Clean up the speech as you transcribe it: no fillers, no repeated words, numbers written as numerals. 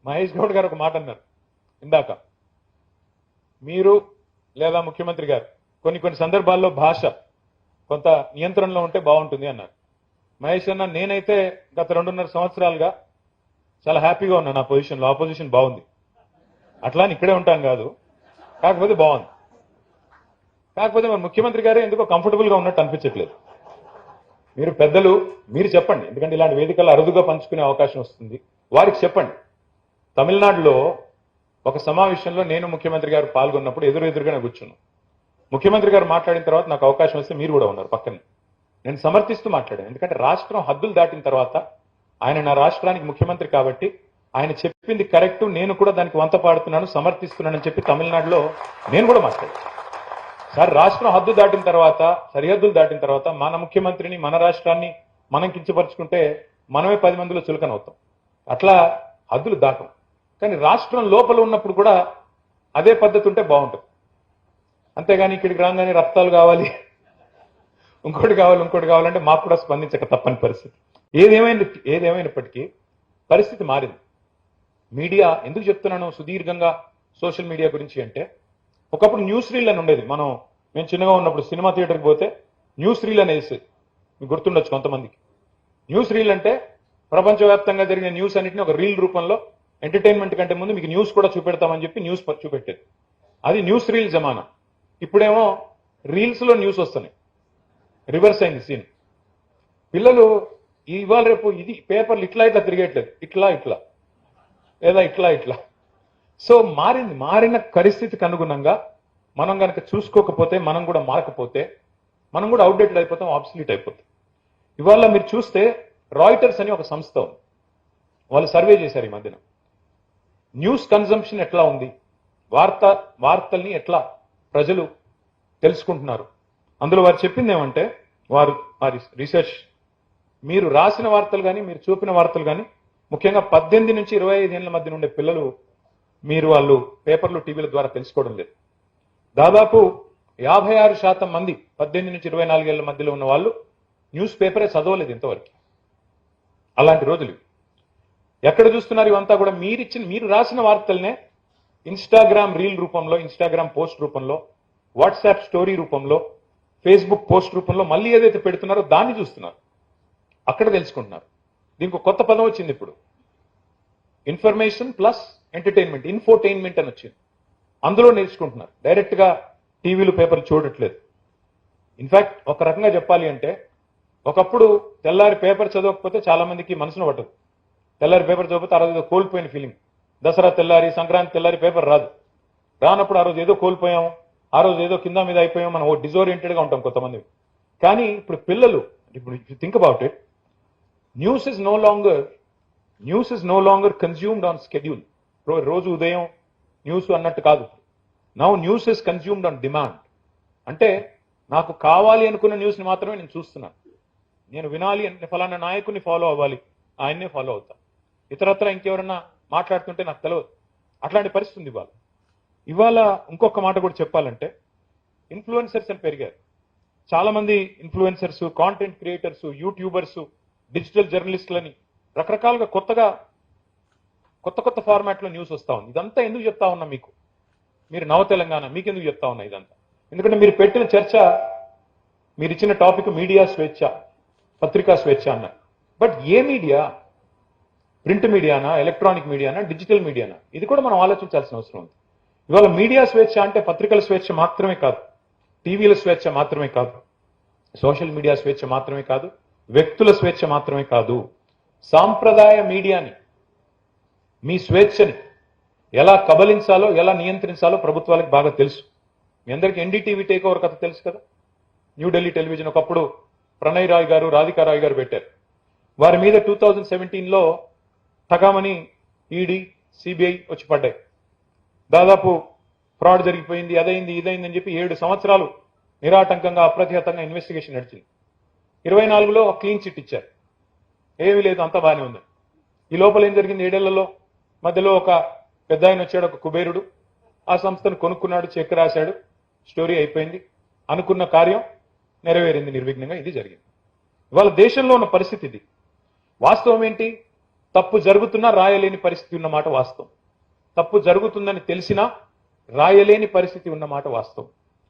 మహేష్ గౌడ్ గారు ఒక మాట అన్నారు ఇందాక, మీరు లేదా ముఖ్యమంత్రి గారు కొన్ని సందర్భాల్లో భాష కొంత నియంత్రణలో ఉంటే బాగుంటుంది అన్నారు. మహేష్ అన్న, నేనైతే గత 2.5 సంవత్సరాలుగా చాలా హ్యాపీగా ఉన్నా నా పొజిషన్లో. ఆపోజిషన్ బాగుంది, అట్లా అని ఇక్కడే ఉంటాం కాదు, కాకపోతే బాగుంది. కాకపోతే మరి ముఖ్యమంత్రి గారే ఎందుకో కంఫర్టబుల్ గా ఉన్నట్టు అనిపించట్లేదు. మీరు పెద్దలు, మీరు చెప్పండి, ఎందుకంటే ఇలాంటి వేదికలు అరుదుగా పంచుకునే అవకాశం వస్తుంది, వారికి చెప్పండి. తమిళనాడులో ఒక సమావేశంలో నేను ముఖ్యమంత్రి గారు పాల్గొన్నప్పుడు ఎదురుగానే కూర్చున్నాను. ముఖ్యమంత్రి గారు మాట్లాడిన తర్వాత నాకు అవకాశం వస్తే మీరు కూడా ఉన్నారు పక్కన. నేను సమర్థిస్తూ మాట్లాడాను, ఎందుకంటే రాష్ట్రం హద్దులు దాటిన తర్వాత ఆయన నా రాష్ట్రానికి ముఖ్యమంత్రి కాబట్టి ఆయన చెప్పింది కరెక్ట్, నేను కూడా దానికి వంత పాడుతున్నాను, సమర్థిస్తున్నానని చెప్పి తమిళనాడులో నేను కూడా మాట్లాడాను. సార్, రాష్ట్రం హద్దు దాటిన తర్వాత, సరిహద్దులు దాటిన తర్వాత మన ముఖ్యమంత్రిని, మన రాష్ట్రాన్ని మనం కించపరుచుకుంటే మనమే 10 మందిలో చులకనవుతాం. అట్లా హద్దులు దాటం. కానీ రాష్ట్రం లోపల ఉన్నప్పుడు కూడా అదే పద్ధతి ఉంటే బాగుంటుంది. అంతేగాని ఇక్కడికి రాగానే రక్తాలు కావాలి, ఇంకోటి కావాలంటే మాకు కూడా స్పందించక తప్పని పరిస్థితి. ఏదేమైనప్పటికీ పరిస్థితి మారింది. మీడియా ఎందుకు చెప్తున్నాను సుదీర్ఘంగా సోషల్ మీడియా గురించి అంటే, ఒకప్పుడు న్యూస్ రీల్ అని ఉండేది. మేము చిన్నగా ఉన్నప్పుడు సినిమా థియేటర్కి పోతే న్యూస్ రీల్ అనేసి మీకు గుర్తుండొచ్చు కొంతమందికి. న్యూస్ రీల్ అంటే ప్రపంచవ్యాప్తంగా జరిగిన న్యూస్ అన్నింటినీ ఒక రీల్ రూపంలో ఎంటర్టైన్మెంట్ కంటే ముందు మీకు న్యూస్ కూడా చూపెడతామని చెప్పి న్యూస్ చూపెట్టేది. అది న్యూస్ రీల్ జమానా. ఇప్పుడేమో రీల్స్ లో న్యూస్ వస్తున్నాయి. రివర్స్ అయింది సీన్. పిల్లలు ఇవాళ రేపు ఇది పేపర్లు ఇట్లా తిరిగేట్లేదు, ఇట్లా లేదా ఇట్లా. సో మారిన పరిస్థితికి అనుగుణంగా మనం కనుక చూసుకోకపోతే, మనం కూడా మారకపోతే, మనం కూడా అవుట్డేటెడ్ అయిపోతాం, ఆబ్సల్యూట్ అయిపోతాం. ఇవాళ మీరు చూస్తే రాయిటర్స్ అని ఒక సంస్థ ఉంది, వాళ్ళు సర్వే చేశారు ఈ మధ్యన. న్యూస్ కన్జంప్షన్ ఎట్లా ఉంది, వార్తల్ని ఎట్లా ప్రజలు తెలుసుకుంటున్నారు. అందులో వారు చెప్పింది ఏమంటే, వారి రీసెర్చ్, మీరు రాసిన వార్తలు కానీ, మీరు చూపిన వార్తలు కానీ, ముఖ్యంగా 18 నుంచి 25 ఏళ్ల మధ్య ఉండే పిల్లలు వాళ్ళు పేపర్లు, టీవీల ద్వారా తెలుసుకోవడం లేదు. దాదాపు 56% మంది 18 నుంచి 24 ఏళ్ల మధ్యలో ఉన్న వాళ్ళు న్యూస్ పేపరే చదవలేదు ఇంతవరకు. అలాంటి రోజులు ఎక్కడ చూస్తున్నారు? ఇవంతా కూడా మీరు రాసిన వార్తలనే ఇన్స్టాగ్రామ్ రీల్ రూపంలో, ఇన్స్టాగ్రామ్ పోస్ట్ రూపంలో, వాట్సాప్ స్టోరీ రూపంలో, ఫేస్బుక్ పోస్ట్ రూపంలో మళ్ళీ ఏదైతే పెడుతున్నారో దాన్ని చూస్తున్నారు, అక్కడ తెలుసుకుంటున్నారు. దీనికి ఒక కొత్త పదం వచ్చింది ఇప్పుడు, ఇన్ఫర్మేషన్ ప్లస్ ఎంటర్టైన్మెంట్, ఇన్ఫోటైన్మెంట్ అని వచ్చింది. అందులో నేర్చుకుంటున్నారు, డైరెక్ట్ గా టీవీలు పేపర్లు చూడట్లేదు. ఇన్ఫాక్ట్ ఒక రకంగా చెప్పాలి అంటే, ఒకప్పుడు తెల్లారి పేపర్ చదవకపోతే చాలా మందికి మనసును పట్టదు. తెల్లారి పేపర్ చదవకపోతే ఆ రోజు కోల్పోయిన ఫీలింగ్. దసరా తెల్లారి, సంక్రాంతి తెల్లారి పేపర్ రానప్పుడు ఆ రోజు ఏదో కోల్పోయాము, ఆ రోజు ఏదో కింద మీద అయిపోయాము, మనం డిజోరియంటెడ్ గా ఉంటాం కొంతమంది. కానీ ఇప్పుడు పిల్లలు, ఇప్పుడు think about it, news is no longer consumed on schedule. రోజు ఉదయం న్యూస్ అన్నట్టు కాదు. Now news is consumed on demand. అంటే నాకు కావాలి అనుకున్న న్యూస్ ని మాత్రమే నేను చూస్తున్నాను. నేను వినాలి అంటే ఫలానా నాయకుని ఫాలో అవ్వాలి, ఆయన్నే ఫాలో అవుతా. ఇతరత్ర ఇంకెవరన్నా మాట్లాడుతుంటే నాకు తెలియదు. అట్లాంటి పరిస్థితి ఉంది ఇవాళ. ఇంకొక మాట కూడా చెప్పాలంటే, ఇన్ఫ్లుయెన్సర్స్ అని పెరిగారు. చాలా మంది influencers, content creators, YouTubers, digital జర్నలిస్టులని రకరకాలుగా కొత్త ఫార్మాట్ లో న్యూస్ వస్తా ఉంది. ఇదంతా ఎందుకు చెప్తా ఉన్నా మీకు, మీరు నవ తెలంగాణ, మీకెందుకు చెప్తా ఉన్నా ఇదంతా? ఎందుకంటే మీరు పెట్టిన చర్చ, మీరు ఇచ్చిన టాపిక్ మీడియా స్వేచ్ఛ, పత్రికా స్వేచ్ఛ అన్నారు. బట్ ఏ మీడియా? ప్రింట్ మీడియానా, ఎలక్ట్రానిక్ మీడియానా, డిజిటల్ మీడియానా? ఇది కూడా మనం ఆలోచించాల్సిన అవసరం ఉంది. ఇవాళ మీడియా స్వేచ్ఛ అంటే పత్రికల స్వేచ్ఛ మాత్రమే కాదు, టీవీల స్వేచ్ఛ మాత్రమే కాదు, సోషల్ మీడియా స్వేచ్ఛ మాత్రమే కాదు, వ్యక్తుల స్వేచ్ఛ మాత్రమే కాదు, సాంప్రదాయ మీడియాని, మీ స్వేచ్ఛని ఎలా కబలించాలో, ఎలా నియంత్రించాలో ప్రభుత్వాలకు బాగా తెలుసు. మీ అందరికీ ఎన్డీటీవీ టేక్ ఓవర్ కథ తెలుసు కదా. న్యూఢిల్లీ టెలివిజన్ ఒకప్పుడు ప్రణయ్ రాయ్ గారు, రాధికా రాయ్ గారు పెట్టారు. వారి మీద 2017లో తగామని ఈడీ, సిబిఐ వచ్చి పడ్డాయి. దాదాపు ఫ్రాడ్ జరిగిపోయింది, అదైంది ఇదైంది అని చెప్పి 7 సంవత్సరాలు నిరాటంకంగా, అప్రతిహతంగా ఇన్వెస్టిగేషన్ నడిచింది. 24లో క్లీన్ చిట్ ఇచ్చారు, ఏమీ లేదు, అంతా బాగానే ఉంది. ఈ లోపల ఏం జరిగింది? 7 ఏళ్లలో మధ్యలో ఒక పెద్ద ఆయన వచ్చాడు, ఒక కుబేరుడు, ఆ సంస్థను కొనుక్కున్నాడు, చెక్ రాశాడు, స్టోరీ అయిపోయింది. అనుకున్న కార్యం నెరవేరింది నిర్విఘ్నంగా. ఇది జరిగింది. ఇవాళ దేశంలో ఉన్న పరిస్థితి ఇది. వాస్తవం ఏంటి? తప్పు జరుగుతున్నా రాయలేని పరిస్థితి ఉన్నమాట వాస్తవం. తప్పు జరుగుతుందని తెలిసినా రాయలేని పరిస్థితి ఉన్నమాట వాస్తవం.